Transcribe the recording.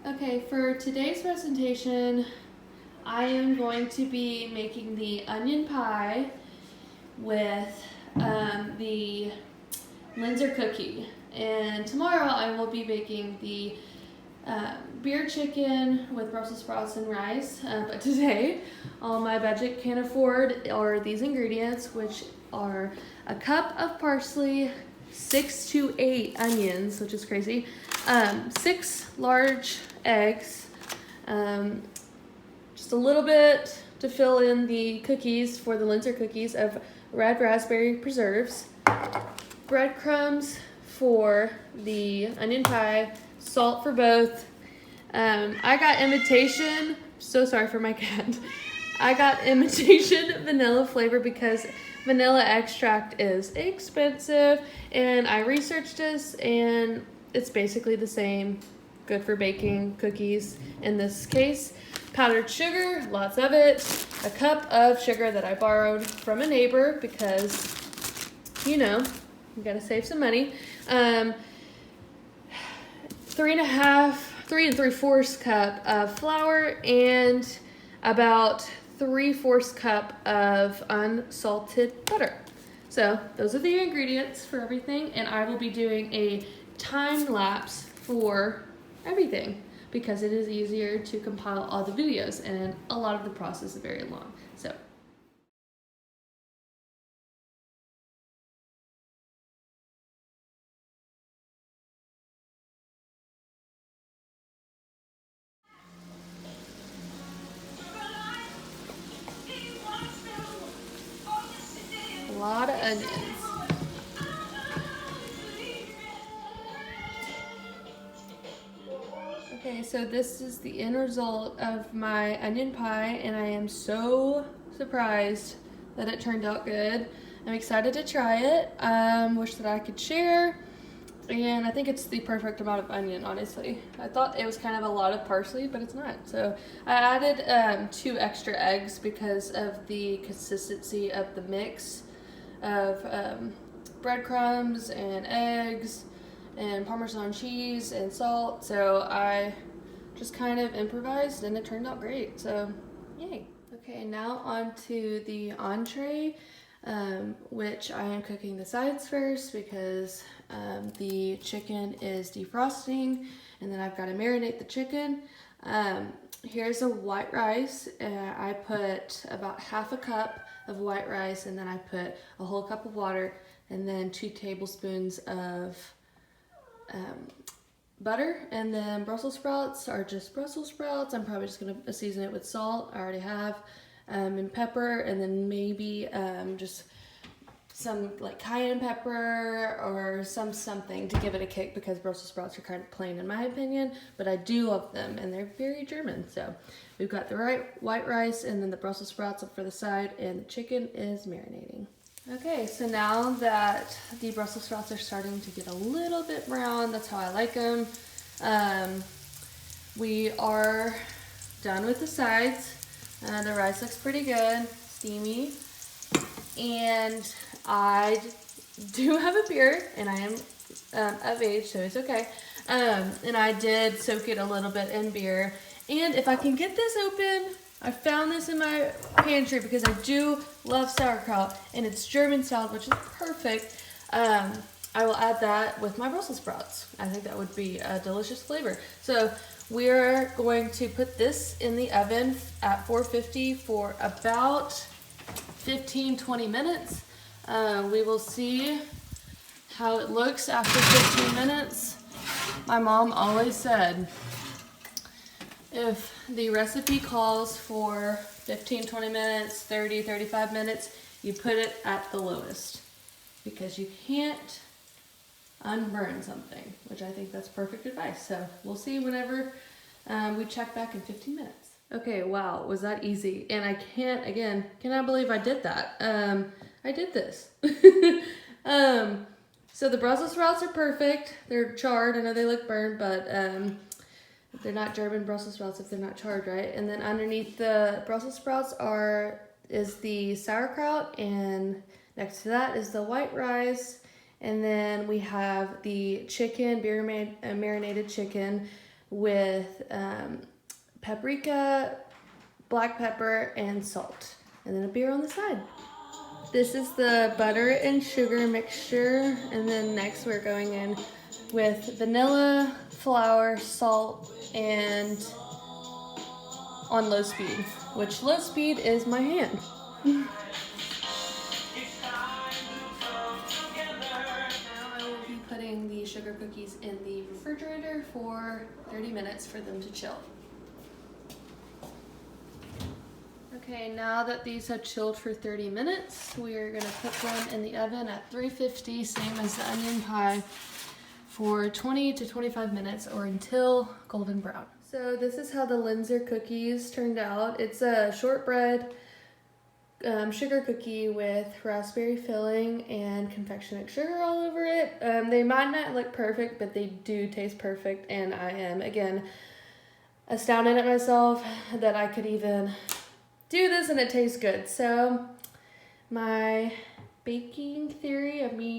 Okay, for today's presentation, I am going to be making the onion pie with the Linzer cookie. And tomorrow I will be making the beer chicken with Brussels sprouts and rice. But today, all my budget can afford are these ingredients, which are a cup of parsley, 6 to 8 onions, which is crazy, 6 large eggs, just a little bit to fill in the cookies for the Linzer cookies of red raspberry preserves, breadcrumbs for the onion pie, salt for both. I got imitation, so sorry for my cat. I got imitation vanilla flavor because vanilla extract is expensive, and I researched this and it's basically the same, good for baking cookies in this case. Powdered sugar, lots of it. A cup of sugar that I borrowed from a neighbor because, you know, you gotta save some money. 3 3/4 cup of flour and about 3/4 cup of unsalted butter. So those are the ingredients for everything, and I will be doing a time lapse for everything because it is easier to compile all the videos, and a lot of the process is very long. So a lot of onions. Okay, so this is the end result of my onion pie, and I am so surprised that it turned out good. I'm excited to try it. Wish that I could share, and I think it's the perfect amount of onion, honestly. I thought it was kind of a lot of parsley, but it's not. So I added 2 extra eggs because of the consistency of the mix of breadcrumbs and eggs and Parmesan cheese and salt. So I just kind of improvised and it turned out great. So yay. Okay, now on to the entree, which I am cooking the sides first because the chicken is defrosting, and then I've got to marinate the chicken. Here's a white rice. I put about half a cup of white rice, and then I put a whole cup of water, and then 2 tablespoons of butter, and then Brussels sprouts are just Brussels sprouts. I'm probably just gonna season it with salt. I already have, and pepper, and then maybe just some like cayenne pepper or something to give it a kick because Brussels sprouts are kind of plain in my opinion, but I do love them and they're very German. So we've got the white rice and then the Brussels sprouts up for the side, and the chicken is marinating. Okay, so now that the Brussels sprouts are starting to get a little bit brown, that's how I like them. We are done with the sides. The rice looks pretty good, steamy, and I do have a beard, and I am of age, so it's okay. And I did soak it a little bit in beer, and if I can get this open, I found this in my pantry because I do love sauerkraut, and it's German style, which is perfect. I will add that with my Brussels sprouts. I think that would be a delicious flavor. So we're going to put this in the oven at 450 for about 15-20 minutes. We will see how it looks after 15 minutes. My mom always said, if the recipe calls for 15-20 minutes, 30-35 minutes, you put it at the lowest because you can't unburn something, which I think that's perfect advice. So we'll see whenever we check back in 15 minutes. Okay, wow, was that easy? And I cannot believe I did that. I did this. So the Brussels sprouts are perfect. They're charred. I know they look burned, but they're not German Brussels sprouts if they're not charred, right? And then underneath the Brussels sprouts is the sauerkraut, and next to that is the white rice. And then we have the chicken, marinated chicken with paprika, black pepper, and salt. And then a beer on the side. This is the butter and sugar mixture. And then next we're going in with vanilla, flour, salt, and on low speed, which low speed is my hand. Now I will be putting the sugar cookies in the refrigerator for 30 minutes for them to chill. Okay, now that these have chilled for 30 minutes, we are gonna put them in the oven at 350, same as the onion pie, for 20 to 25 minutes or until golden brown. So this is how the Linzer cookies turned out. It's a shortbread sugar cookie with raspberry filling and confectionate sugar all over it. They might not look perfect, but they do taste perfect, and I am, again, astounded at myself that I could even do this and it tastes good. So my baking theory of me